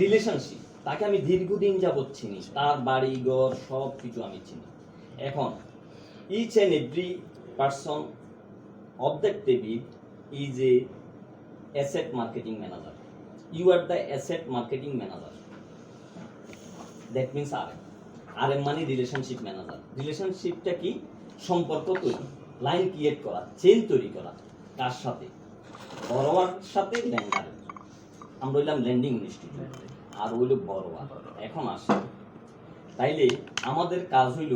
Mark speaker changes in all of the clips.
Speaker 1: Relationship, তাকে আমি দীর্ঘদিন যাবৎ চিনি, তার বাড়ি ঘর সব কিছু আমি চিনি। এখন each and every person of that table is a asset marketing manager. You are the asset marketing manager. That means R M মানে রিলেশনশিপ ম্যানেজার। রিলেশনশিপটা কি? সম্পর্ক তৈরি, লাইন ক্রিয়েট করা, চেইন তৈরি করা। কার সাথে? বড়োয়ার সাথে, ল্যান্ডারের। আমরা হইলাম ল্যান্ডিং ইনস্টিটিউট আর হইল বড়োয়া। এখন আসে, তাইলে আমাদের কাজ হইল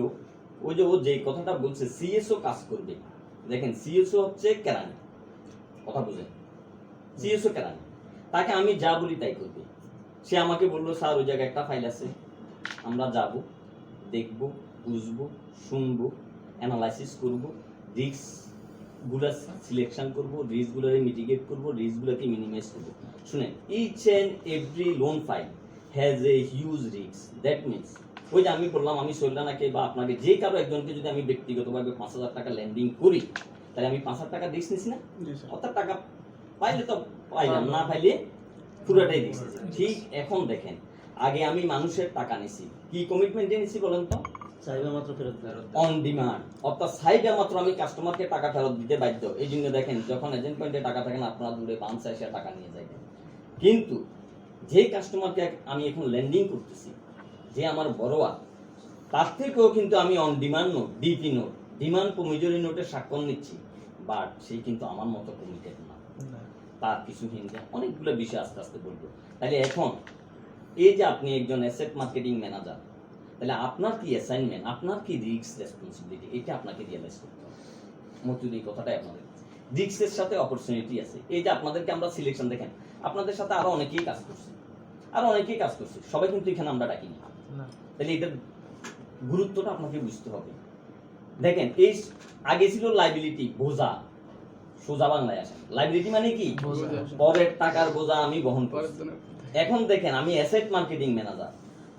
Speaker 1: ওই যে ও যে কথাটা বলছে সিএসও কাজ করবে। দেখেন সিএসও হচ্ছে কেরানি, কথা বুঝেন, সিএসও কেরানি। তাকে আমি যা বলি তাই করবে। সে আমাকে বললো স্যার ওই জায়গায় একটা ফাইল আছে, আমরা যাব, দেখব, বুঝবো, শুনবো, অ্যানালাইসিস করব, রিস্ক গুলা সিলেকশন করব, রিস্ক গুলাকে মিটিগেট করব, রিস্ক গুলাকে মিনিমাইজ করব। শুনেন, each and every loan file has a huge risk. That means ওই যে আমি বললাম, আমি সৈলানাকে বা আপনাকে যে কারো একজনকে যদি আমি ব্যক্তিগতভাবে 5,000 টাকা ল্যান্ডিং করি, তাহলে আমি 5,000 টাকা রিস্ক নিছি না? অর্থাৎ টাকা পাইলে তো পাইলাম, না পাইলে পুরোটাই রিস্ক। ঠিক এখন দেখেন, আগে আমি মানুষের টাকা নিছি, কি কমিটমেন্টে নিছি বলেন তো?
Speaker 2: চাইবে মাত্র ফেরত
Speaker 1: অন ডিমান্ড, অর্থাৎ চাইবে মাত্র আমি কাস্টমারকে টাকা ফেরত দিতে বাধ্য। এই জন্য দেখেন যখন এজেন্ট পয়েন্টে টাকা থাকে না, আপনারা দূরে 5-6 টাকা নিয়ে যাবেন। কিন্তু যে কাস্টমারকে আমি এখন ল্যান্ডিং করতেছি, যে আমার বড়োয়া, তার থেকেও কিন্তু আমি on demand note, DP note, demand promissory নোটে স্বাক্ষর নিচ্ছি, বাট সেই কিন্তু আমার মতো কমিটেড না। তার কিছু হিন্দে অনেকগুলো বিষয় আস্তে আস্তে বলবো। তাহলে এখন এই যে আপনি একজন অ্যাসেট মার্কেটিং ম্যানেজার, তাহলে আপনার কি অ্যাসাইনমেন্ট, আপনার কি রিস্ক রেসপন্সিবিলিটি, এটা আপনাকে রিয়েলাইজ করতে হবে। মতুল এই কথাটাই আপনাদের, রিস্কের সাথে অপরচুনিটি আছে। এই যে আপনাদেরকে আমরা সিলেকশন, দেখেন আপনাদের সাথে আরো অনেকেই কাজ করছে, সবাই কিন্তু এখানে আমরা ডাকিনি। তাহলে এটার গুরুত্বটা আপনাকে বুঝতে হবে। দেখেন এই আগে ছিল লাইবিলিটি, বোঝা, সোজা বাংলায় আসেন, লাইবিলিটি মানে কি? পরের টাকার বোঝা আমি বহন করছি। এখন দেখেন আমি অ্যাসেট মার্কেটিং ম্যানেজার,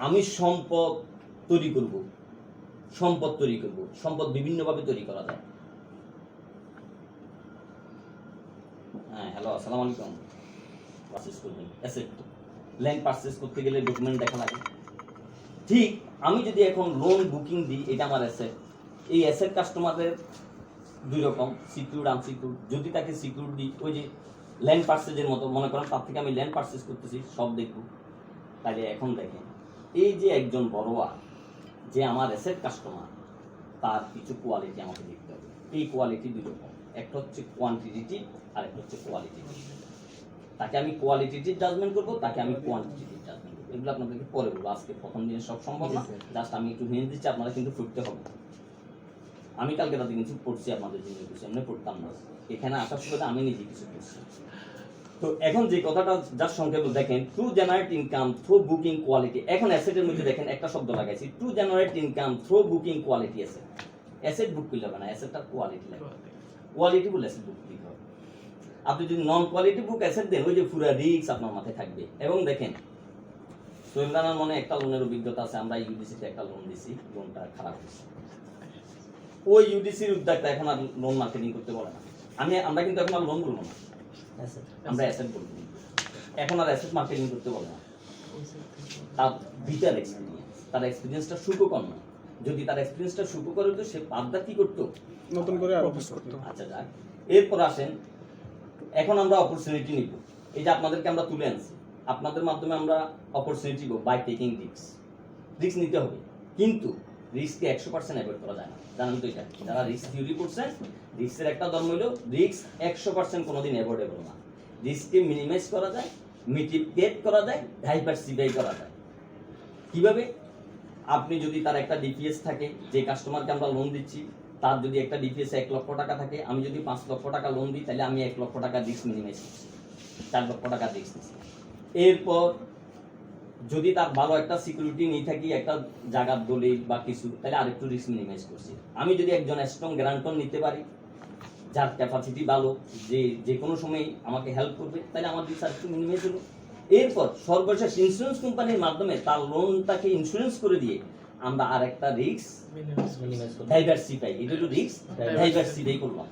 Speaker 1: আমি সম্পদ তৈরি করব। সম্পদ বিভিন্নভাবে তৈরি করা যায়। হ্যাঁ, হ্যালো, আসসালামু আলাইকুম। পারচেজ করবেন অ্যাসেট, ল্যান্ড পারচেজ করতে গেলে ডকুমেন্ট দেখা লাগে। ঠিক আমি যদি এখন লোন বুকিং দিই, এটা আমার অ্যাসেট। এই অ্যাসেট কাস্টমারদের দুই রকম, সিকিউর, আনসিকিউর। যদি তাকে সিকিউর দিই, ওই যে ল্যান্ড পারচেজের মতো মনে করেন, তার থেকে আমি ল্যান্ড পারচেজ করতেছি, সব দেখব। তাহলে এখন দেখেন, এই যে একজন বড়োয়া, যে আমার অ্যাসেট কাস্টমার, তার কিছু কোয়ালিটি আমাকে দেখতে হবে। এই কোয়ালিটি দুই রকম, একটা হচ্ছে কোয়ান্টিটিভ আর একটা হচ্ছে কোয়ালিটিভ। তাকে আমি কোয়ালিটিটিভ জাজমেন্ট করবো, তাকে আমি কোয়ান্টিটিভ জাজমেন্ট করবো। এগুলো আপনাদেরকে পরে বলবো, আজকে প্রথম দিনে সব সম্ভব না। জাস্ট আমি একটু হিন্ট দিচ্ছি, আপনারা কিন্তু পড়তে হবে। আমি কালকে রাতে কিছু পড়ছি আপনাদের জন্য, কিছু এমনি পড়তাম না, এখানে আসার সুবাদে আমি নিজে কিছু পড়ছি। তো এখন যে কথাটা যার সংক্ষেপে দেখেন, to generate income through booking quality. এখন অ্যাসেটের মধ্যে দেখেন একটা শব্দ লাগাইছি, to generate income through booking quality asset. Asset book করলে হবে না, অ্যাসেটটার কোয়ালিটি লাগবে। কোয়ালিটি বলে অ্যাসেট বুক দিতে হবে। আপনি যদি নন কোয়ালিটি বুক অ্যাসেট দেন, ওই যে পুরো রিস্ক আপনার মাথায় থাকবে। এবং দেখেন, সোহেলদানার মনে একটা লোনের অভিজ্ঞতা আছে, আমরা ইউডিসিতে একটা লোন দিছি, লোনটা খারাপ হয়েছে। ওই ইউডিসির উদ্যোক্তা এখন আর লোন মার্কেটিং করতে বলে না। আমরা কিন্তু এখন আর লোন বলবো না, আমরা অ্যাসেট বলবো। এখন আর অ্যাসেট মার্কেটিং করতে বলে না। তার বিটার এক্সপিরিয়েন্স, তার এক্সপিরিয়েন্সটা সুখকর না। যদি তার এক্সপিরিয়েন্সটা সুখকর হতো, সে বাদদা কি করতো? নতুন করে অফিস করতো। আচ্ছা, যাক, এরপর আসেন, এখন আমরা অপরচুনিটি নিব। এই যে আপনাদেরকে আমরা তুলে আনছি, আপনাদের মাধ্যমে আমরা অপরচুনিটি নিব বাই টেকিং রিস্ক। রিস্ক নিতে হবে, কিন্তু রিস্ককে 100% অ্যাভয়েড করা যায় না। জানেন তো এটা? যারা রিস্ক থিওরি করছেন, রিস্কের একটা ধর্ম হলো রিস্ক 100% কোনোদিন অ্যাভয়েডেবল না। রিস্ককে মিনিমাইজ করা যায়, মিটিগেট করা যায়, ডাইভার্সিফাই করা যায়। কিভাবে? আপনি যদি তার একটা ডিপিএস থাকে, যে কাস্টমারকে আমরা লোন দিচ্ছি, তার যদি একটা ডিপিএস 1 লক্ষ টাকা থাকে, আমি যদি 5 লক্ষ টাকা লোন দিই, তাহলে আমি 1 লক্ষ টাকা রিস্ক মিনিমাইজ করছি, 4 লক্ষ টাকা রিস্ক নিচ্ছি। এরপর যদি তার ভালো একটা সিকিউরিটি নিয়ে থাকি, একটা জায়গার দলিল বা কিছু, তাহলে আরেকটু রিস্ক মিনিমাইজ করছি। আমি যদি একজন স্ট্রং গ্যারান্টর নিতে পারি, যার ক্যাপাসিটি ভালো, যে কোনো সময় আমাকে হেল্প করবে, তাহলে আমার রিস্ক আরেকটু মিনিমাইজ হলো। এরপর সর্বশেষ ইন্স্যুরেন্স কোম্পানির মাধ্যমে তার লোনটাকে ইন্স্যুরেন্স করে দিয়ে আমরা আরেকটা রিস্ক ডাইভার্সিফাই, এটা হলো রিস্ক ডাইভার্সিফাই করলাম।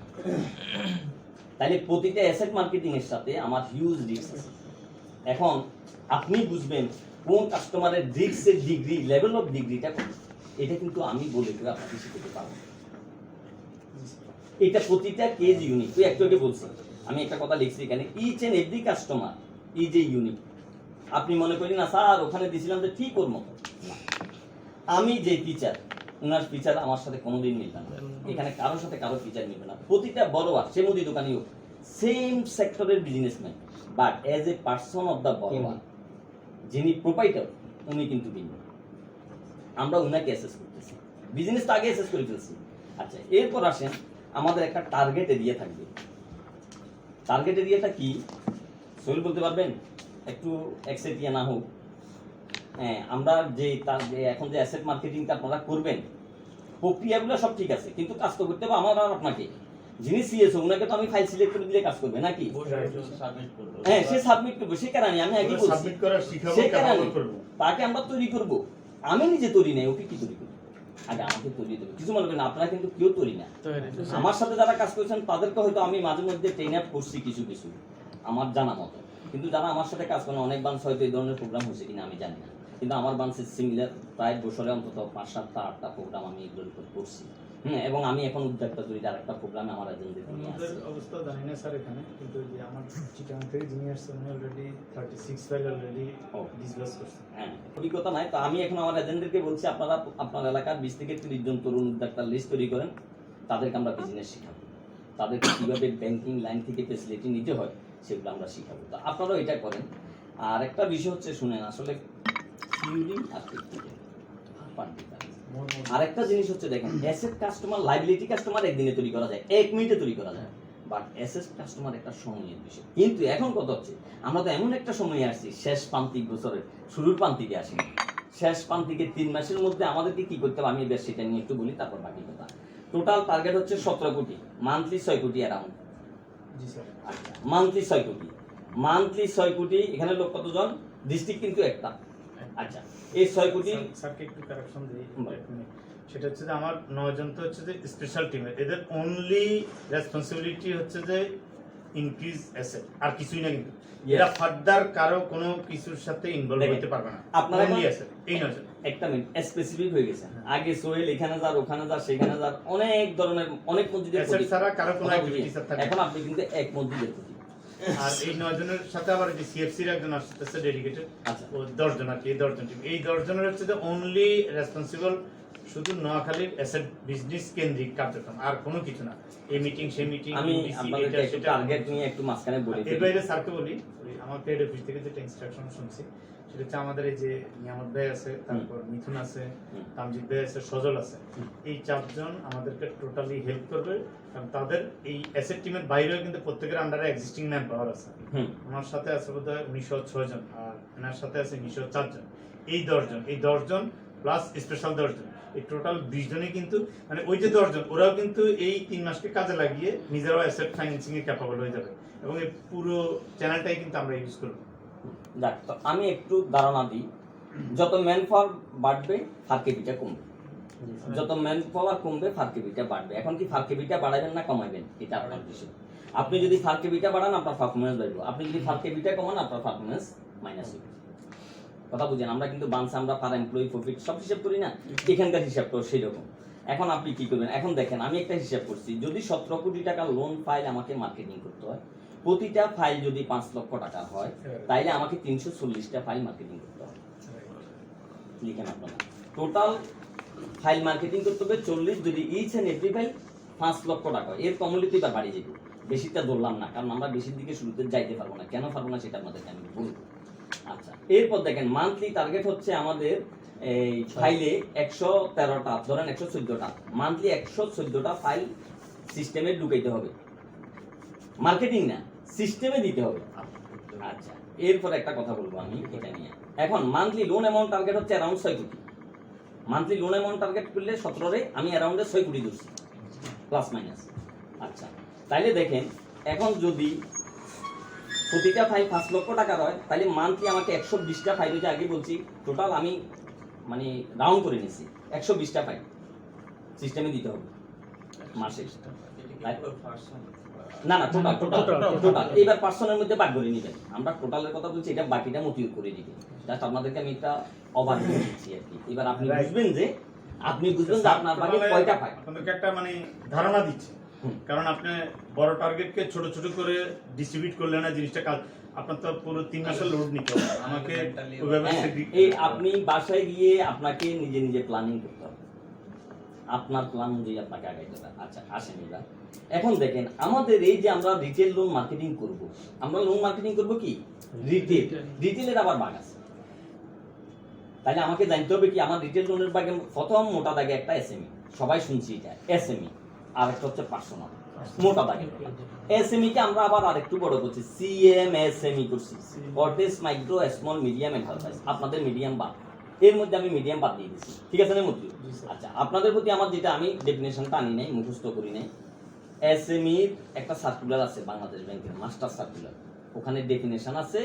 Speaker 1: তাহলে প্রতিটা অ্যাসেট মার্কেটিং এর সাথে আমার হিউজ রিস্ক আছে। এখন আপনি বুঝবেন কোন কাস্টমারের রিস্কের ডিগ্রি, লেভেল অফ ডিগ্রিটা কত। এটা কিন্তু আমি বলে করে আপনাকে শিখাতে পারবো। এটা প্রতিটা কেজ ইউনিক। তুই একটু আগে বলছি, আমি একটা কথা লিখছি এখানে, each and every customer is a unique. আপনি মনে করেন না স্যার ওখানে দিয়েছিলাম যে ঠিক ওর মতো না। আমি যে টিচার, ওনার টিচার আমার সাথে কোনোদিন মিলবে না, এখানে কারোর সাথে কারো টিচার মিলবে না। প্রতিটা বড়োয়ার, সে মুদি দোকানি হোক, সেম সেক্টরের businessman, but as a person of the borrower, যিনি প্রোপাইটার, উনি কিন্তু ভিন্ন। আমরা উনাকে অ্যাসেস করতেছি, বিজনেসটা আগে অ্যাসেস করে ফেলছি। আচ্ছা, এরপর আসেন, আমাদের একটা টার্গেট এরিয়া থাকবে। টার্গেট এরিয়াটা কি সোহেল বলতে পারবেন? একটু এক্সাইটিয়া না হোক। হ্যাঁ, আমরা যে এখন যে অ্যাসেট মার্কেটিংটা আপনারা করবেন, প্রক্রিয়াগুলো সব ঠিক আছে, কিন্তু কাজ তো করতে হবে আমার আর আপনাকে। যিনি সিএসও, উনাকে তো আমি ফাইল সিলেক্ট করে দিলে কাজ করবে নাকি? হ্যাঁ, সে সাবমিট করবে। সে কারণে আমি আগে বলছি, সে কারণে তাকে আমরা তৈরি করব। আমি নিজে তৈরি নাই, ওকে কি তৈরি করবো? আগে আমাকে তৈরি দেবে। কিছু মনে করেন আপনারা কিন্তু কেউ তৈরি না। আমার সাথে যারা কাজ করেছেন তাদেরকে হয়তো আমি মাঝে মধ্যে ট্রেন আপ করছি কিছু কিছু, আমার জানা মতো। কিন্তু যারা আমার সাথে কাজ করেন, অনেক বান্স হয়তো এই ধরনের প্রোগ্রাম হয়েছে কিনা আমি জানি না, কিন্তু আমার বান্সের সিমিলার প্রায় বছরে অন্তত 5, 7, 8টা প্রোগ্রাম আমি এগুলোর উপর করছি। এবং আমি এখন উদ্যোক্তা তৈরি আরেকটা প্রোগ্রামে আমার এজেন্টদের নিয়ে আসছি।
Speaker 2: অবস্থা জানি না স্যার এখানে, কিন্তু যে আমার চিটাগাং থেকে যিনি আসছেন উনি অলরেডি 36 ফাইল অলরেডি ডিসবার্স করছেন।
Speaker 1: হ্যাঁ, অভিজ্ঞতা নাই তো। আমি এখন আমার এজেন্টদেরকে বলছি, আপনারা আপনার এলাকার 20 থেকে 30 জন তরুণ উদ্যোক্তার লিস্ট তৈরি করেন, তাদেরকে আমরা বিজনেস শিখাবো, তাদেরকে কীভাবে ব্যাংকিং লাইন থেকে ফেসিলিটি নিতে হয় সেগুলো আমরা শিখাবো। তো আপনারাও এটা করেন। আর একটা বিষয় হচ্ছে, শুনেন, আসলে থিওরি আর প্র্যাকটিক্যাল পার্টিকুলার। আরেকটা জিনিস হচ্ছে, দেখেন, অ্যাসেট কাস্টমার, লাইবিলিটি কাস্টমার একদিনে তৈরি করা যায়, 1 মিনিটে তৈরি করা যায়, বাট অ্যাসেট কাস্টমার একটা সময়ের বিষয়। কিন্তু এখন কত হচ্ছে, আমরা তো এমন একটা সময়ে আসছি, শেষ প্রান্তিক বছরের শুরুর প্রান্তিকে আসি, শেষ প্রান্তিকে 3 মাসের মধ্যে আমাদেরকে কি করতে হবে আমি এবার সেটা নিয়ে একটু বলি, তারপর বাকি কথা। টোটাল টার্গেট হচ্ছে 17 কোটি, মান্থলি 6 কোটি অ্যারাউন্ড।
Speaker 2: জি স্যার।
Speaker 1: আচ্ছা, মান্থলি 6 কোটি, মান্থলি 6 কোটি। এখানে লোক কতজন? ডিস্ট্রিক্ট কিন্তু একটা। আচ্ছা, এই 6 কোটি
Speaker 2: স্যারকে একটু কারেকশন দিই। সেটা হচ্ছে যে আমার 9 জন তো হচ্ছে যে স্পেশাল টিমের, এদের অনলি রেসপন্সিবিলিটি হচ্ছে যে ইনক্রিজ অ্যাসেট, আর কিছুই না। কিন্তু এরা ফার্দার কারো কোনো কিছুর সাথে ইনভলভ হতে পারবে না।
Speaker 1: আপনারা
Speaker 2: অনলি অ্যাসেট, এই 9 জন।
Speaker 1: একটা মিনিট, স্পেসিফিক হয়ে গেছে। আগে সোহেল এখানে যার, ওখানে যার, সেখানে যার, অনেক ধরনের অনেক মসজিদের
Speaker 2: অ্যাসেট ছাড়া কারো কোনো অ্যাক্টিভিটিস থাকে।
Speaker 1: এখন আপনি কিন্তু এক মসজিদের প্রতি।
Speaker 2: আর এই 9 জনের সাথে আবার যে সিএফসির একজন আসছে ডেডিকেটেড,
Speaker 1: আচ্ছা,
Speaker 2: ও 10 জন আর কি, 10 জন টিম। এই 10 জনের হচ্ছে যে অনলি রেসপন্সিবল শুধু নোয়াখালীর অ্যাসেট বিজনেস কেন্দ্রিক কার্যক্রম, আর কোনো কিছু না। এই মিটিং, সেই মিটিং,
Speaker 1: আমি আপনাদেরকে একটু টার্গেট নিয়ে একটু মাঝখানে বলি।
Speaker 2: এর বাইরে স্যারকে বলি, আমার ট্রেড অফিস থেকে যেটা ইনস্ট্রাকশন শুনছি, সেটা হচ্ছে আমাদের এই যে নিয়ামত ভাই আছে, তারপর মিথুন আছে, তামজিদ ভাই আছে, সজল আছে, এই 4 জন আমাদেরকে টোটালি হেল্প করবে। কারণ তাদের এই অ্যাসেট টিমের বাইরেও কিন্তু প্রত্যেকের আন্ডারে এক্সিস্টিং ম্যান পাওয়ার আছে। আমার সাথে আছে বোধহয় 1906 জন, আর এনার সাথে আছে 1904 জন। এই 10 জন প্লাস স্পেশাল 10 জন, এই টোটাল 20 জনই কিন্তু, মানে ওই যে 10 জন, ওরাও কিন্তু এই 3 মাসকে কাজে লাগিয়ে নিজেরাও অ্যাসেট ফাইন্যান্সিং এ ক্যাপাবল হয়ে যাবে, এবং এই পুরো চ্যানেলটাই কিন্তু আমরা ইউজ করব।
Speaker 1: যাক, তো আমি একটু ধারণা দিই। যত ম্যান পাওয়ার বাড়বে, ফার্কেবিটা কমবে। যত ম্যান পাওয়ার কমবে, ফার্কেবিটা বাড়বে। এখন কি ফার্কেবিটা বাড়াবেন না কমাইবেন, এটা আপনার বিষয়। আপনি যদি ফার্কেবিটা বাড়ান, আপনার পারফরমেন্স বাড়বে। আপনি যদি ফার্কেবিটা কমান, আপনার পারফরমেন্স মাইনাস হবে। কথা বুঝেন? আমরা কিন্তু বান্স, আমরা পার এমপ্লয়ি প্রফিট সব হিসাব করি না, এখানকার হিসাবটাও সেই রকম। এখন আপনি কি করবেন? এখন দেখেন, আমি একটা হিসাব করছি, যদি 17 কোটি টাকা লোন ফাইল আমাকে মার্কেটিং করতে হয়, প্রতিটা ফাইল যদি 5 লক্ষ টাকা হয়, তাইলে আমাকে 340টা ফাইল মার্কেটিং করতে হবে। লিখেন আপনারা, টোটাল ফাইল মার্কেটিং করতে হবে 40, যদি ইচ এন্ড এভরি ফাইল 5 লক্ষ টাকা হয়। এর কমলে তো এবার বাড়িয়ে যাবে, বেশিটা ধরলাম না, কারণ আমরা বেশির দিকে শুরুতে যাইতে পারবো না। কেন পারবো না সেটা আপনাদেরকে আমি বলবো। আচ্ছা, এরপর দেখেন, মান্থলি টার্গেট হচ্ছে আমাদের এই ফাইলে 113টা, ধরেন 114টা, মান্থলি 114টা ফাইল সিস্টেমে ঢুকাইতে হবে। মার্কেটিং না, সিস্টেমে দিতে হবে। আচ্ছা, এরপর একটা কথা বলবো আমি এটা নিয়ে। এখন মান্থলি লোন অ্যামাউন্ট টার্গেট হচ্ছে অ্যারাউন্ড 6 কোটি। মান্থলি লোন অ্যামাউন্ট টার্গেট করলে 17-এ আমি অ্যারাউন্ডে 6 কোটি ধরছি, প্লাস মাইনাস। আচ্ছা, তাইলে দেখেন, এখন যদি প্রতিটা ফাইল 5 লক্ষ টাকার হয়, তাহলে মান্থলি আমাকে 120টা ফাইল, হচ্ছে আগে বলছি, টোটাল আমি মানে রাউন্ড করে নিছি, 120টা ফাইল সিস্টেমে দিতে হবে মাসে। না না টোটাল টোটাল
Speaker 2: Total.
Speaker 1: টোটাল এবার পার্সনের মধ্যে ভাগ করে নেবেন আমরা টোটালের কথা বলছি এটা বাকিটা মতিউর করে দিবেন জাস্ট আপনাদেরকে আমি একটা ওভারভিউ দিচ্ছি আর কি এবার আপনি
Speaker 2: Right.
Speaker 1: বুঝবেন যে আপনার বাকি কয়টা পায়
Speaker 2: আপনাদেরকে একটা মানে ধারণা দিচ্ছে
Speaker 1: হুম।
Speaker 2: কারণ আপনি বড় টার্গেটকে ছোট ছোট করে ডিস্ট্রিবিউট করলে না জিনিসটা কাজ আপনার তো পুরো 3 মাসের লোড নিতে হবে আমাকে ওইভাবে
Speaker 1: হ্যাঁ,
Speaker 2: segregate
Speaker 1: এই
Speaker 2: করতে হবে।
Speaker 1: আপনি বাসায় গিয়ে আপনাকে নিজে নিজে প্ল্যানিং করতে হবে আপনার প্ল্যান অনুযায়ী আপনাকে আগাইতে হবে আচ্ছা আসেন এবার এখন দেখেন আমাদের এই যে আমরা রিটেল লোন মার্কেটিং করব আমরা লোন মার্কেটিং করব কি রিটেলের আবার ভাগ আছে তাহলে আমাকে জানতে হবে কি আমার রিটেল লোনের ভাগে প্রথম মোটা দাগে একটা এসএমই সবাই শুনছি এটা এসএমই আর একটা হচ্ছে পার্সোনাল মোটা দাগে এসএমই কে আমরা আবার আরেকটু বড় করছি সিএমএসএমই করছি কর্টেস মাইক্রো স্মল মিডিয়াম এন্টারপ্রাইজ আপনাদের মিডিয়াম বাদ এর মধ্যে আমি মিডিয়াম বাদ দিয়ে দিচ্ছি ঠিক আছে না মতি
Speaker 2: জি, স্যার।
Speaker 1: আচ্ছা আপনাদের প্রতি আমার যেটা আমি ডেফিনেশনটা আনি নাই মুখস্থ করি নাই এসএমই একটা সার্কুলার আছে বাংলাদেশ ব্যাংকের মাস্টার সার্কুলার ওখানে ডেফিনেশন আছে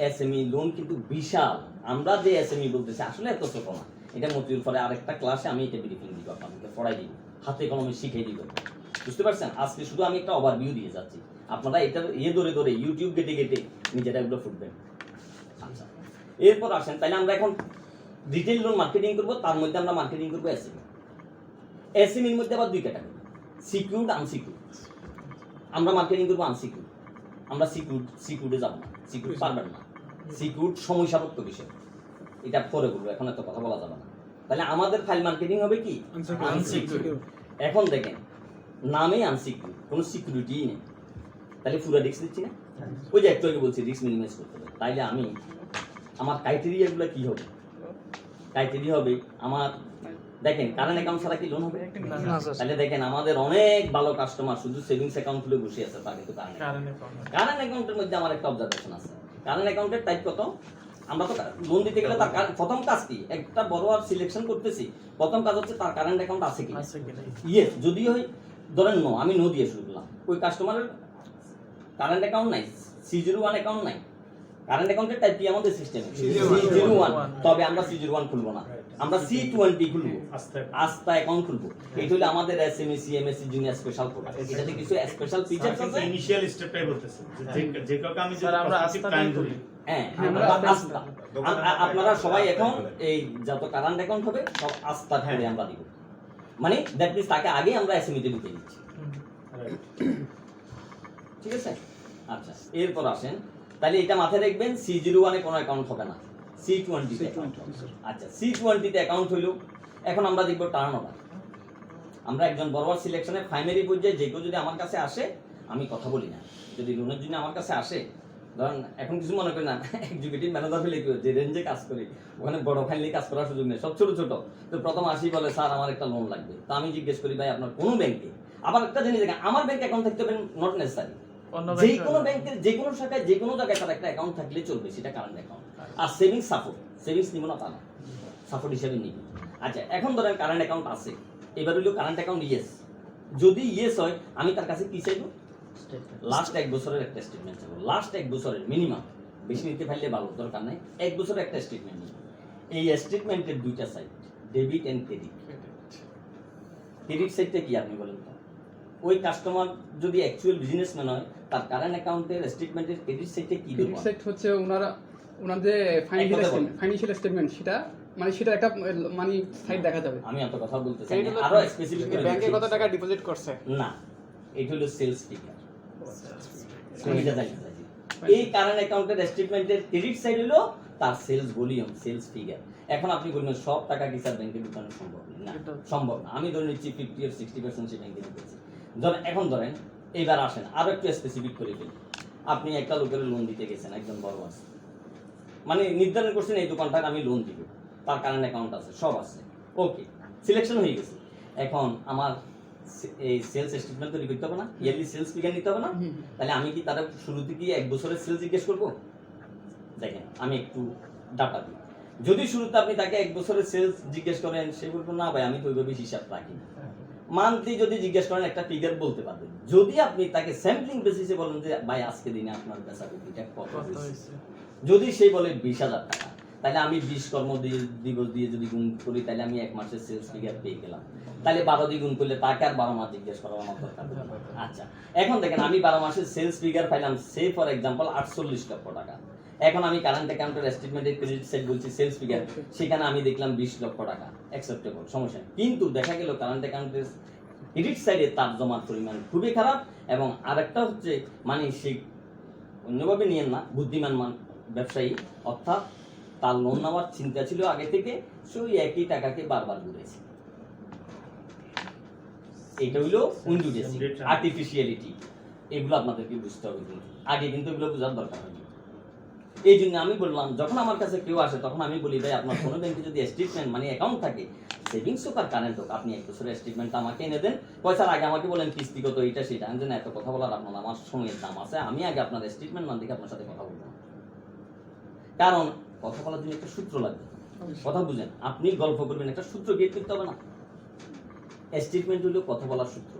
Speaker 1: এসএমই লোন কিন্তু বিশাল আমরা যে এসএমই বলতেছি আসলে এত ছোট না এটা মতিউর পরে আরেকটা ক্লাসে আমি এটা ব্রিফিং দিব আপনাদেরকে পড়াই দিব হাতে কলমে শিখিয়ে দিব বুঝতে পারছেন আজকে শুধু আমি একটা ওভারভিউ দিয়ে যাচ্ছি আপনারা এটা ধরে ধরে ইউটিউব ঘেটে ঘেটে নিজেরা এগুলো ফুটবেন আচ্ছা এরপর আসেন তাহলে আমরা এখন রিটেল লোন মার্কেটিং করব তার মধ্যে আমরা মার্কেটিং করব এসএমই এসএমইর মধ্যে আবার দুই ক্যাটাগরি সিকিউরড আনসিকিউরড আমরা মার্কেটিং করব আনসিকিউরড আমরা সিকিউরডে যাব না সিকিউরড পারবেন না সিকিউরড সময় সাপেক্ষ বিষয় এটা পরে বলবো এখন এত কথা বলা যাবে না তাহলে আমাদের ফাইল মার্কেটিং হবে কি আনসিকিউরড এখন দেখেন নামে আনসিকিউরড কোনো সিকিউরিটি নেই তাহলে পুরো রিস্ক দিচ্ছি না ওই যে একটু আগে বলছি রিস্ক মিনিমাইজ করতে হবে তাইলে আমি আমার ক্রাইটেরিয়াগুলো কি হবে ক্রাইটেরিয়া হবে আমার দেখেন কারেন্ট অ্যাকাউন্ট ছাড়া কি লোন হবে তাহলে দেখেন আমাদের অনেক ভালো কাস্টমার শুধু সেভিংস অ্যাকাউন্ট খুলে বসে আছে তার কিন্তু কারেন্ট অ্যাকাউন্টের মধ্যে আমার একটা অবজারভেশন আছে কারেন্ট অ্যাকাউন্টের টাইপ কত আমরা তো লোন দিতে গেলে তার প্রথম কাজ কি একটা বড় আর সিলেকশন করতেছি প্রথম কাজ হচ্ছে তার কারেন্ট অ্যাকাউন্ট আছে কি ইয়েস যদি হয় ধরেন নো আমি নো দিয়ে শুরু করলাম ওই কাস্টমারের কারেন্ট অ্যাকাউন্ট নাই C01 অ্যাকাউন্ট নাই কারেন্ট অ্যাকাউন্টের টাইপ কি আমাদের সিস্টেমে C01 তবে আমরা C01 খুলবো না আমরা C20 খুলবো আস্থা অ্যাকাউন্ট খুলবো এটা হলো আমাদের এসএমই সিএমএসসি জুনিয়র স্পেশাল প্রোডাক্ট এটাতে কিছু স্পেশাল ফিচারস আছে
Speaker 2: ইনিশিয়াল স্টেপটাই বলতেছে যে কাউকে আমি
Speaker 3: স্যার, আমরা আস্থা
Speaker 2: প্ল্যান
Speaker 3: দিয়ে
Speaker 2: করি
Speaker 1: হ্যাঁ
Speaker 3: আমরা
Speaker 1: আস্থা আপনারা সবাই এখন এই যত কারেন্ট অ্যাকাউন্ট হবে সব আস্থা করে আমরা দিব মানে দ্যাট মিন্স তাকে আগে আমরা এসএমই তে ঢুকিয়ে দিচ্ছি ঠিক আছে আচ্ছা এরপর আসেন তাহলে এটা মাথায় রাখবেন C01 এ কোনো অ্যাকাউন্ট হবে না C20 তে আচ্ছা C20 তে অ্যাকাউন্ট হইলো এখন আমরা দেখব টার্নওভার আমরা একজন বড়বার সিলেকশনে প্রাইমারি পর্যায়ে যে কেউ যদি আমার কাছে আসে আমি কথা বলি না যদি লোনের জন্য আমার কাছে আসে ধরেন এখন কিছু মনে করি না এক্সিকিউটিভ ম্যানেজার হলে কি যে রেঞ্জে কাজ করি ওখানে বড় ফাইনালি কাজ করার সুযোগ নেই সব ছোট ছোট তো প্রথম আসি বলে স্যার আমার একটা লোন লাগবে তো আমি জিজ্ঞেস করি ভাই আপনার কোন ব্যাংকে আবার একটা জিনিস দেখেন আমার ব্যাংক অ্যাকাউন্ট থাকতে হবে নট নেসেসারি যে কোনো ব্যাংকের যে কোনো শাখায় যে কোনো জায়গায় তার একটা অ্যাকাউন্ট থাকলে চলবে সেটা কারেন্ট অ্যাকাউন্ট আর সেভিংস সাপোর্ট সেভিংস নিব না তা না সাপোর্ট হিসেবে নিব আচ্ছা এখন ধরেন কারেন্ট অ্যাকাউন্ট আছে এবার হইলো কারেন্ট অ্যাকাউন্ট ইয়েস যদি ইয়েস হয় আমি তার কাছে কি চাইবো লাস্ট এক বছরের একটা স্টেটমেন্ট চাইবো লাস্ট এক বছরের মিনিমাম বেশি নিতে পারলে ভালো দরকার নাই এক বছরের একটা স্টেটমেন্ট নিব এই স্টেটমেন্টের দুইটা side debit and credit credit সাইডটা কি আপনি বলেন তো ওই কাস্টমার যদি অ্যাকচুয়াল বিজনেসম্যান হয় তার কারেন্ট অ্যাকাউন্টের স্টেটমেন্টের ক্রেডিট সাইডে কি দেবো
Speaker 4: ক্রেডিট সাইট হচ্ছে ওনাদের ফাইনান্সিয়াল স্টেটমেন্ট সেটা মানে সেটা একটা মানে সাইট দেখা যাবে
Speaker 1: আমি এত কথা বলতে চাই
Speaker 3: ক্রেডিট
Speaker 1: না, আরো স্পেসিফিক করে
Speaker 3: ব্যাংকে
Speaker 1: দিচ্ছি।
Speaker 3: কত টাকা ডিপোজিট করছে
Speaker 1: না এটা হলো সেলস ফিগার এটা জানি না। এই কারেন্ট অ্যাকাউন্টের স্টেটমেন্টের ক্রেডিট সাইড হলো তার সেলস ভলিউম সেলস ফিগার এখন আপনি বলবেন সব টাকা কি স্যার ব্যাংকে ঢুকানো সম্ভব না সম্ভব না আমি ধরে নিচ্ছি 50 or 60% সে ব্যাংকে ঢুকেছে ধরেন এবার আসেন আরো একটু স্পেসিফিক করে ফেলি আপনি একটা লোকের লোন দিতে গেছেন একজন বড় আছে মানে নির্ধারণ করছেন এই দোকানটার আমি লোন দিব তার কারেন্ট অ্যাকাউন্ট আছে সব আছে ওকে সিলেকশন হয়ে গেছে এখন আমার এই সেলস স্টেটমেন্ট তৈরি করতে হবে না ইয়ারলি সেলস ফিগার নিতে হবে না তাহলে আমি কি তারা শুরুতে কি এক বছরের সেলস জিজ্ঞেস করবো দেখেন আমি একটু ডাটা দিই যদি শুরুতে আপনি তাকে এক বছরের সেলস জিজ্ঞেস করেন সে বলবো না ভাই আমি তো ওইভাবে হিসাব রাখি না মান্থলি যদি জিজ্ঞেস করেন একটা ফিগার বলতে পারবেন যদি আপনি তাকে স্যাম্পলিং বেসিসে বলেন যে ভাই আজকে দিনে আপনার বেচা বিক্রিটা কত হয়েছে যদি সে বলে 20,000 টাকা তাহলে আমি 20 দিবস দিয়ে যদি গুণ করি তাহলে আমি এক মাসের সেলস ফিগার পেয়ে গেলাম। তাহলে 12 দিয়ে গুণ করলে তাকে আর 12 মাস জিজ্ঞেস করার আমার দরকার নেই। আচ্ছা, এখন দেখেন আমি 12 মাসের সেলস ফিগার পাইলাম সে ফর এক্সাম্পল 48 লক্ষ টাকা। এখন আমি কারেন্ট অ্যাকাউন্টের এস্টিমেটেড ক্রেডিট সেট বলছি সেলস ফিগার, সেখানে আমি দেখলাম 20 লক্ষ টাকা, অ্যাকসেপ্টেবল, সমস্যা নেই। কিন্তু দেখা গেল কারেন্ট অ্যাকাউন্টের ক্রেডিট সাইডে তার জমার পরিমাণ খুবই খারাপ, এবং আরেকটা হচ্ছে মানে সে অন্যভাবে নিয়েন না, বুদ্ধিমান ব্যবসায়ী, অর্থাৎ তার লোন নেওয়ার চিন্তা ছিল আগে থেকে, সেই একই টাকাকে বারবার ঘুরেছে। এটা হইলো উইন্ডো ড্রেসিং, আর্টিফিশিয়ালিটি। এগুলো আপনাদেরকে বুঝতে হবে, কিন্তু আগে কিন্তু এগুলো বোঝার দরকার হয়নি। এই জন্য আমি বললাম, যখন আমার কাছে কেউ আসে তখন আমি বলি, ভাই আপনার কোনো ব্যাংকে যদি স্টেটমেন্ট মানে অ্যাকাউন্ট থাকে, সেভিংস হোক আর কারেন্ট হোক, আপনি 1 বছরের স্টেটমেন্টটা আমাকে এনে দেন। পয়সার আগে আমাকে বলেন কিস্তিগত এটা সেটা, আমি যেন এত কথা বলার আপনার আমার সময়ের দাম আছে, আমি আগে আপনার স্টেটমেন্ট না দেখে আপনার সাথে কথা বলবো না। কারণ কথা বলার জন্য একটা সূত্র লাগবে, কথা বুঝেন, আপনি গল্প করবেন, একটা সূত্র গেট করতে হবে না। স্টেটমেন্ট হলো কথা বলার সূত্র।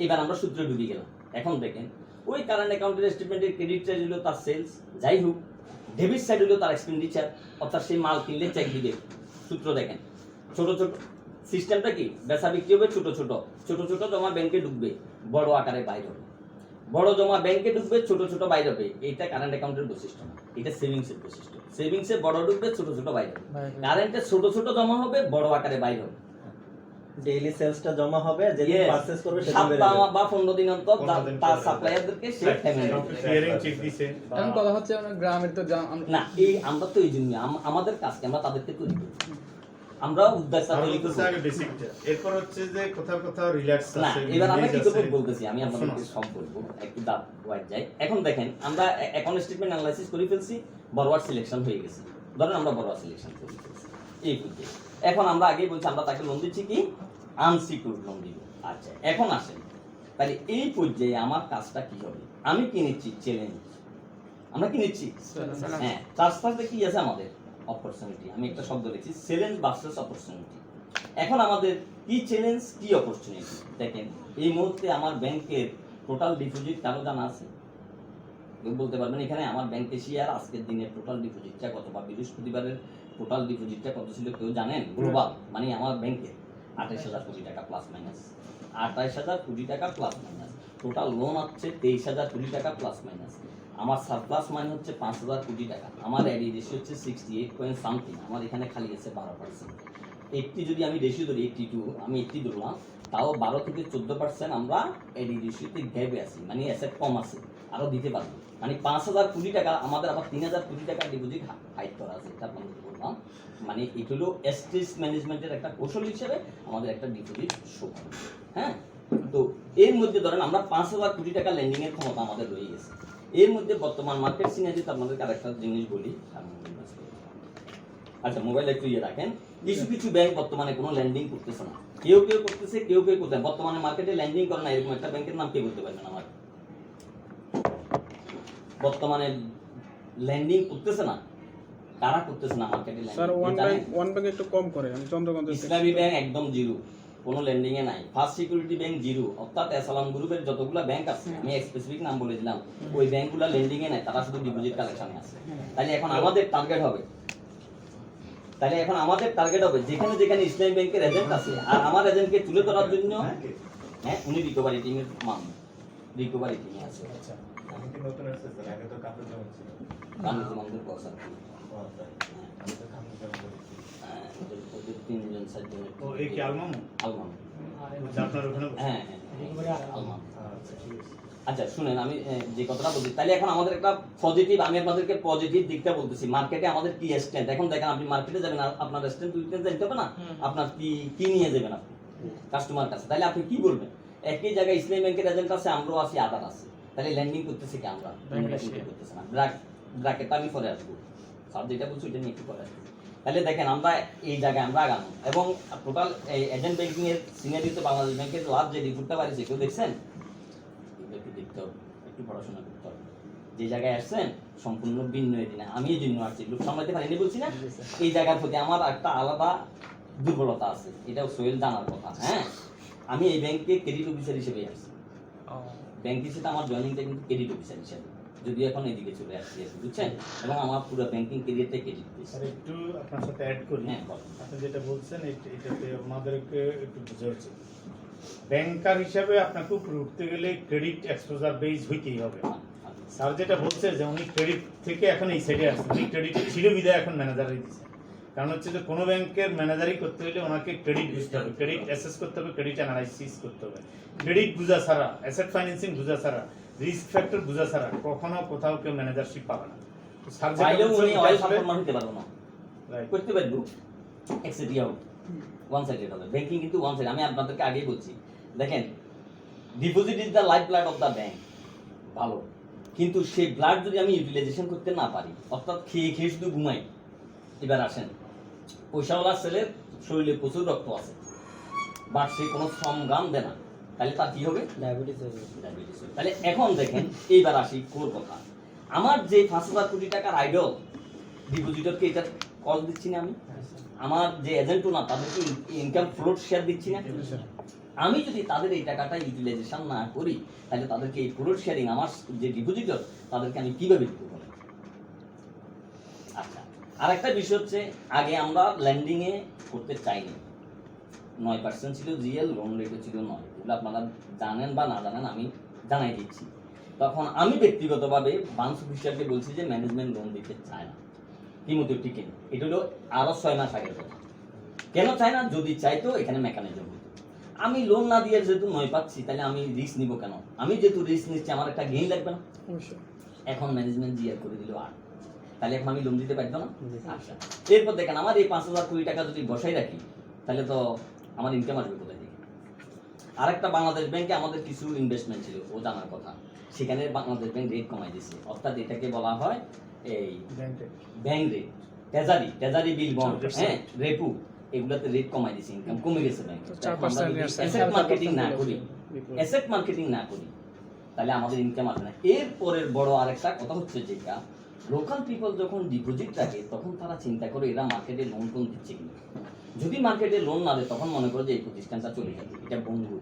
Speaker 1: এবার আমরা সূত্রে ডুবে গেলাম। এখন দেখেন, ওই কারেন্ট অ্যাকাউন্টের স্টেটমেন্টের ক্রেডিট সাইড হলো তার সেলস, যাই হোক, ডেবিট সাইড হলো তার এক্সপেন্ডিচার, অর্থাৎ সেই মাল কিনলে চেক দিবে। সূত্র দেখেন, ছোট ছোট সিস্টেমটা কি, বেচা বিক্রি হবে ছোট ছোট, ছোট ছোট জমা ব্যাংকে ঢুকবে, বড় আকারে বাইরে হবে, বড় জমা ব্যাংকে ঢুকবে, ছোট ছোট বাইরে হবে। এইটা কারেন্ট অ্যাকাউন্টের বৈশিষ্ট্য না, এটা সেভিংস এর বৈশিষ্ট্য। সেভিংসে বড় ঢুকবে, ছোট ছোট বাইরে হবে। কারেন্টে ছোট ছোট জমা হবে, বড় আকারে বাইরে হবে।
Speaker 3: ডেইলি সেলসটা জমা হবে, যেদিন পারচেজ করবে সেদিন বের
Speaker 1: সপ্তাহ
Speaker 3: হবে।
Speaker 1: বা 15 দিন অন্তর তার সাপ্লায়ারদেরকে সে পেমেন্ট করবে।
Speaker 2: ক্লিয়ারিং চেক দিছে
Speaker 4: এখন কথা হচ্ছে আমরা গ্রামের তো
Speaker 1: না, এই আমরা তো এই জন্য আমাদের কাজকে আমরা তাদেরকে তৈরি করি, আমরা উদ্যোক্তা তৈরি করব।
Speaker 2: আগে বেসিকটা, এরপর হচ্ছে যে কোথাও কোথাও রিল্যাক্স
Speaker 1: না,
Speaker 2: আছে,
Speaker 1: এবার আমরা কি
Speaker 2: আছে।
Speaker 1: করব বলতেছি, আমি আপনাদেরকে সব বলবো, একটু দাঁত ওয়াইড যাই। এখন দেখেন, আমরা অ্যাকাউন্ট স্টেটমেন্ট অ্যানালাইসিস করে ফেলছি, বড়োয়ার সিলেকশন হয়ে গেছে, ধরেন আমরা বড়োয়ার সিলেকশন করে ফেলছি এই পুজো। এখন আমরা আগেই বলছি আমরা তাকে লোন দিচ্ছি কি আনসিকিউরড লোন দিব। আচ্ছা, এখন আসেন, তাহলে এই পর্যায়ে আমার কাজটা কি হবে? আমি কি নিচ্ছি? চ্যালেঞ্জ। আমরা কি নিচ্ছি? হ্যাঁ, তার সাথে কি আছে আমাদের? অপরচুনিটি। আমি একটা শব্দ লিখছি, চ্যালেঞ্জ ভার্সেস অপরচুনিটি। এখন আমাদের কি চ্যালেঞ্জ, কি অপরচুনিটি? দেখেন, এই মুহূর্তে আমার ব্যাংকের টোটাল ডিপোজিট কারো জানা আছে? কেউ বলতে পারবেন এখানে আমার ব্যাংকে শেয়ার আজকের দিনের টোটাল ডিপোজিটটা কত, বা বৃহস্পতিবারের টোটাল ডিপোজিটটা কত ছিল কেউ জানেন? গ্লোবাল মানে আমার ব্যাংকে 28,000 কোটি টাকা প্লাস মাইনাস, 28,000 কোটি টাকা প্লাস মাইনাস। টোটাল লোন হচ্ছে 23,000 কোটি টাকা প্লাস মাইনাস। আমার সারপ্লাস মানে হচ্ছে 5,000 কোটি টাকা। আমার এডি রেশিও হচ্ছে 68 পয়েন্ট সামথিং। আমার এখানে খালি আছে 12%। 80 যদি আমি রেশিও ধরি, 82 আমি 80 ধরলাম, তাও 12 থেকে 14% আমরা এডি রেশিওতে গ্যাপে আছি, মানে অ্যাসেট কম আছে, আরো দিতে পারবো। মানে 5,000 কোটি টাকা আমাদের আবার 3,000 কোটি টাকা ডিপোজিট হাইড করা আছে, এটা আপনাদের বললাম। মানে এটা হলো স্ট্রেস ম্যানেজমেন্টের একটা কৌশল হিসেবে আমাদের একটা ডিপোজিট শো করে। হ্যাঁ, তো এর মধ্যে ধরেন আমরা 5,000 কোটি টাকা লেন্ডিং এর ক্ষমতা আমাদের রয়ে গেছে। এর মধ্যে বর্তমান মার্কেট সিনারিতে আপনাদেরকে আরেকটা জিনিস বলি। আচ্ছা, মোবাইল একটু ইয়ে রাখেন। কিছু কিছু ব্যাংক বর্তমানে কোনো ল্যান্ডিং করতেছে না, কেউ কেউ করতেছে, কেউ কেউ করতে। বর্তমানে মার্কেটে ল্যান্ডিং করে না এরকম একটা ব্যাংকের নাম কে বলতে পারবেন আমার? বর্তমানে ল্যান্ডিং করতেছে না, কারা করতেছে না মার্কেটে
Speaker 5: স্যার
Speaker 1: ল্যান্ডিং?
Speaker 5: ওয়ান ব্যাংক একটু কম করে, আমি চন্দ্রগঞ্জ
Speaker 1: ইসলামী ব্যাংক একদম জিরো, কোনো ল্যান্ডিং এ নাই। ফার্স্ট সিকিউরিটি ব্যাংক জিরো, অর্থাৎ এসালাম গ্রুপের যতগুলো ব্যাংক আছে, আমি স্পেসিফিক নাম বলে দিলাম, ওই ব্যাংকগুলো ল্যান্ডিং এ নাই, তারা শুধু ডিপোজিট কালেকশনে আছে। তাহলে এখন আমাদের টার্গেট হবে, যেখানে যেখানে ইসলামী ব্যাংকের এজেন্ট আছে, আর আমার এজেন্টকে তুলে ধরার জন্য, হ্যাঁ, উনি রিকভারি টিমের রিকভারি টিমে আছে।
Speaker 2: আচ্ছা, আমি কি নতুন আসছে স্যার, আগে তো কাপড় জমা ছিল।
Speaker 1: কানুজমানদের বসা
Speaker 2: আমি তো কাপড় জমা করেছি।
Speaker 1: ওদের 3 জন 4 জনের
Speaker 2: ও এই কি আলমামু?
Speaker 1: আলমাম।
Speaker 2: বুঝছি, আপনার ওখানে বসে?
Speaker 1: হ্যাঁ আলমাম।
Speaker 2: আচ্ছা, ঠিক আছে।
Speaker 1: আচ্ছা শুনেন, আমি যে কথাটা বলছি, তাহলে এখন আমাদের একটা পজিটিভ, আমি আপনাদেরকে পজিটিভ দিকটা বলতেছি। মার্কেটে আমাদের কি স্ট্রেন্থ? এখন দেখেন, আপনি মার্কেটে যাবেন, আপনার স্ট্রেন্থ উইকনেস জানতে হবে না, আপনার কি নিয়ে যাবেন আপনি কাস্টমার কাছে, তাহলে আপনি কি বলবেন? একই জায়গায় ইসলামী ব্যাংকের এজেন্ট আছে, আমরাও আছি, আদার আছে, তাহলে ল্যান্ডিং করতেছে কি আমরা? করতেছে না। ব্র্যাকেটটা আমি পরে আসবো, স্যার যেটা বলছি ওইটা নিয়ে একটু পরে আসবো। তাহলে দেখেন, আমরা এই জায়গায় আমরা আগানো, এবং টোটাল এজেন্ট ব্যাংকিং এর সিনারিতে বাংলাদেশ ব্যাংকের লাভ যে রিপোর্টটা বাড়িয়েছে, কেউ দেখছেন? একটু দেখতে হবে, একটু পড়াশোনা করতে হবে। যে জায়গায় আসছেন সম্পূর্ণ ভিন্ন এদিনে, আমি এই জন্য আসছি, লোক সামলাতে পারিনি বলছি না, এই জায়গার প্রতি আমার একটা আলাদা দুর্বলতা আছে, এটাও সোহেল জানার কথা। হ্যাঁ, আমি এই ব্যাংকে ক্রেডিট অফিসার হিসেবে আসছি, ব্যাংকের সাথে আমার জয়েনিংটা কিন্তু ক্রেডিট অফিসার হিসেবে। যদি এখন এদিকে চলে আসছি আর কি, বুঝছেন, এবং আমার পুরো ব্যাংকিং ক্যারিয়ারটাই ক্রেডিট দিয়েছে।
Speaker 2: স্যার একটু আপনার সাথে অ্যাড করি।
Speaker 1: হ্যাঁ, বলেন।
Speaker 2: আপনি যেটা বলছেন এটাতে আমাদেরকে একটু বোঝা উচিত। ব্যাংকার হিসাবে আপনাকে উপরে উঠতে গেলে ক্রেডিট এক্সপোজার বেস হইতেই হবে। স্যার যেটা বলছে যে উনি ক্রেডিট থেকে এখন এই সাইডে আসছেন, উনি ক্রেডিট ছিল বিদায় এখন ম্যানেজারই দিচ্ছে। কারণ হচ্ছে যে কোনো ব্যাংকের ম্যানেজারই করতে হলে ওনাকে ক্রেডিট বুঝতে হবে, ক্রেডিট অ্যাসেস করতে হবে, ক্রেডিট অ্যানালাইসিস করতে হবে। ক্রেডিট বুঝা ছাড়া, অ্যাসেট ফাইন্যান্সিং বুঝা ছাড়া, রিস্ক ফ্যাক্টর বুঝা ছাড়া কখনো কোথাও কেউ ম্যানেজারশিপ পাবে না। তো স্যার যেটা
Speaker 1: চাইলেও
Speaker 2: বলছেন
Speaker 1: উনি
Speaker 2: ওটা
Speaker 1: অয়েল
Speaker 2: আসলে-
Speaker 1: পারফরমার হতে পারবো না,
Speaker 2: Right.
Speaker 1: করতে পারবো এক্সিট আউট, ওয়ান সাইডেড হবে ব্যাংকিং, কিন্তু ওয়ান সাইড। আমি আপনাদেরকে আগেই বলছি, দেখেন deposit is the life blood of the bank, ভালো, কিন্তু সেই ব্লাড যদি আমি ইউটিলাইজেশন করতে না পারি, অর্থাৎ খেয়ে খেয়ে শুধু ঘুমাই, এবার আসেন পয়সাওয়ালা ছেলের শরীরে প্রচুর রক্ত আছে, বাট সে কোনো শ্রম গান দেয় না, তাহলে তার কি হবে?
Speaker 3: ডায়াবেটিস হবে।
Speaker 1: ডায়াবেটিস হবে। তাহলে এখন দেখেন, এইবার আসি কোর কথা। আমার যে 5,000 কোটি টাকার আইডল ডিপোজিটরকে এটা কল দিচ্ছি না আমি, আমার যে এজেন্টও না তাদেরকে ইনকাম ফ্লোট শেয়ার দিচ্ছি না, আমি যদি তাদের এই টাকাটা ইউটিলাইজেশন না করি, তাহলে তাদেরকে এই ফ্লোট শেয়ারিং আমার যে ডিপোজিটর তাদেরকে আমি কিভাবে দিব বলেন? আচ্ছা, আর একটা বিষয় হচ্ছে, আগে আমরা ল্যান্ডিং এ করতে চাইনি, 9% ছিল জিএল, লোন রেটও ছিল 9, এগুলো আপনারা জানেন বা না জানেন আমি জানাই দিচ্ছি। তখন আমি ব্যক্তিগতভাবে বাংস অফিসারকে বলছি যে ম্যানেজমেন্ট লোন দিতে চায় না, কিমতো টিকে, এটা হলো আরো 6 মাস আগের কথা। কেন চায় না? যদি চাইতো এখানে মেকানিজম হতো। আমি লোন না দিয়ে যেহেতু 9 পাচ্ছি, তাহলে আমি রিস্ক নিব কেন? আমি যেহেতু রিস্ক নিচ্ছি আমার একটা গেইন লাগবে না?
Speaker 4: অবশ্যই।
Speaker 1: এখন ম্যানেজমেন্ট জিআর করে দিল 8, তাহলে এখন আমি লোন দিতে পারতো না?
Speaker 3: জি।
Speaker 1: আচ্ছা, এরপর দেখেন আমার এই 5,000 কোটি টাকা যদি বসাই রাখি, তাহলে তো আমার ইনকাম আসবে কোথায় থেকে? আরেকটা বাংলাদেশ ব্যাংকে আমাদের কিছু ইনভেস্টমেন্ট ছিল, ও জানার কথা, সেখানে বাংলাদেশ ব্যাংক রেট কমাই দিচ্ছে, অর্থাৎ এটাকে বলা হয় এই bank rate, treasury bill bond, হ্যাঁ, রেপু, এগুলাতে রেট কমাই দিচ্ছে, ইনকাম কমে গেছে ব্যাংকে।
Speaker 5: 4%
Speaker 1: অ্যাসেট মার্কেটিং না করি, অ্যাসেট মার্কেটিং না করি, তাহলে আমাদের ইনকাম আসবে না। এর পরের বড় আরেকটা কথা হচ্ছে যেটা, লোকাল পিপল যখন ডিপোজিট রাখে তখন তারা চিন্তা করে এরা মার্কেটে লোন টোন দিচ্ছে কিনা। যদি মার্কেটে লোন না দেয় তখন মনে করো যে এই প্রতিষ্ঠানটা চলে যাবে, এটা বন্ধু,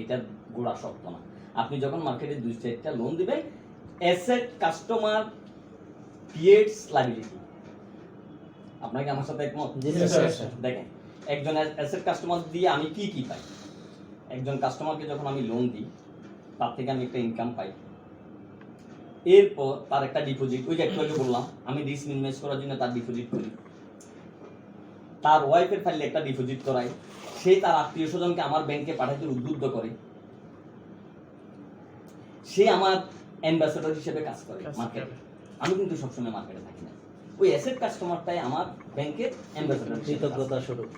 Speaker 1: এটা গোড়া শক্ত না। আপনি যখন মার্কেটে 2-4টা লোন দিবেন, অ্যাসেট, কাস্টমার, ক্রিয়েটস লায়াবিলিটি। আপনাকে আমার সাথে একমত?
Speaker 3: জি স্যার।
Speaker 1: দেখেন, একজন অ্যাসেট কাস্টমার দিয়ে আমি কি কি পাই? একজন কাস্টমারকে যখন আমি লোন দিই, তার থেকে আমি একটা ইনকাম পাই, এরপর তার একটা ডিপোজিট, ওই যে একটু আগে বললাম আমি রিস্ক মিনিমাইজ করার জন্য তার ডিপোজিট করি, তার ওয়াইফের ফাইলে একটা ডিপোজিট করাই, সে তার আত্মীয় স্বজনকে আমার ব্যাংকে পাঠাতে উদ্বুদ্ধ করে, সে আমার অ্যাম্বাসেডর হিসেবে কাজ করে মার্কেটে। আমি কিন্তু সবসময় মার্কেটে থাকি না, ওই অ্যাসেট কাস্টমারটাই আমার ব্যাংকের অ্যাম্বাসেডর,
Speaker 3: কৃতজ্ঞতা স্বরূপ।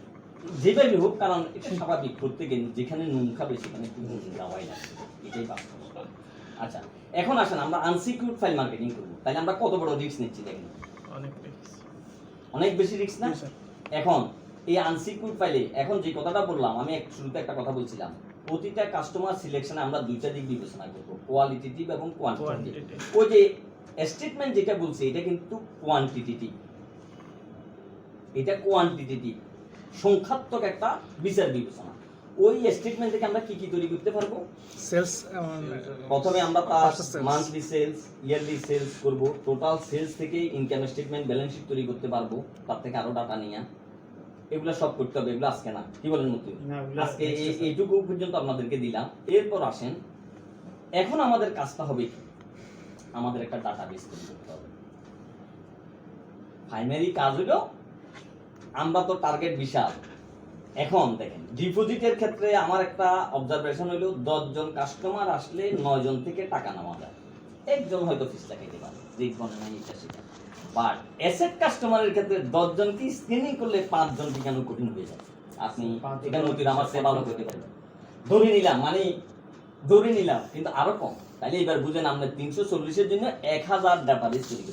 Speaker 1: যেভাবে হোক, কারণ এটা স্বাভাবিক, প্রত্যেকে যেখানে নুন খাবে সেখানে একটু নুন দেওয়াই লাগবে, এটাই বাস্তবতা। আচ্ছা, এখন আসেন আমরা আনসিকিউরড ফাইল মার্কেটিং করবো, তাহলে আমরা কত বড় রিস্ক নিচ্ছি দেখেন, অনেক বেশি রিস্ক না?
Speaker 5: জি, স্যার।
Speaker 1: এখন এই আনসিকিউরড ফাইলে এখন যে কথাটা বললাম, আমি শুরুতে একটা কথা বলছিলাম, প্রতিটা কাস্টমার সিলেকশনে আমরা দুইটা দিক বিবেচনা করবো, কোয়ালিটেটিভ এবং কোয়ান্টিটেটিভ। ওই যে স্টেটমেন্ট যেটা বলছে এটা কিন্তু কোয়ান্টিটেটিভ, এটা কোয়ান্টিটেটিভ, সংখ্যাত্মক একটা বিচার বিবেচনা। ওই স্টেটমেন্ট থেকে আমরা কি কি তৈরি করতে পারবো?
Speaker 5: সেলস
Speaker 1: প্রথমে আমরা তার
Speaker 5: First sales.
Speaker 1: Monthly sales, yearly sales করব, টোটাল সেলস থেকে ইনকাম স্টেটমেন্ট, ব্যালেন্স শিট তৈরি করতে পারবো, তার থেকে আরো ডাটা নিয়ে, এগুলা সব করতে হবে। এগুলো আজকে না, কি বলেন মতি?
Speaker 2: না, এগুলো
Speaker 1: আজকে
Speaker 2: next আছে।
Speaker 1: এইটুকু পর্যন্ত আপনাদেরকে দিলাম। এরপর আসেন, এখন আমাদের কাজটা হবে কি? আমাদের একটা ডাটা বেস তৈরি করতে হবে। প্রাইমারি কাজ হলো, আমরা তো টার্গেট বিশাল। এখন দেখেন ডিপোজিটের ক্ষেত্রে আমার একটা অবজারভেশন হলো, 10 জন কাস্টমার আসলে 9 জন থেকে টাকা নেওয়া যায়, একজন হয়তো ফিসটা খেতে পারে, রেট বনে এটা সেটা। বাট অ্যাসেট কাস্টমারের ক্ষেত্রে 10 জনকে স্ক্রিনিং করলে 5 জন টিকানো কঠিন হয়ে যায়। আপনি এটা নতুন আমার চেয়ে ভালো করতে পারবেন, ধরে নিলাম, কিন্তু আরো কম। তাহলে এবার বুঝেন, আমরা 340-এর জন্য 1000 ডাটাবেস তৈরি করতে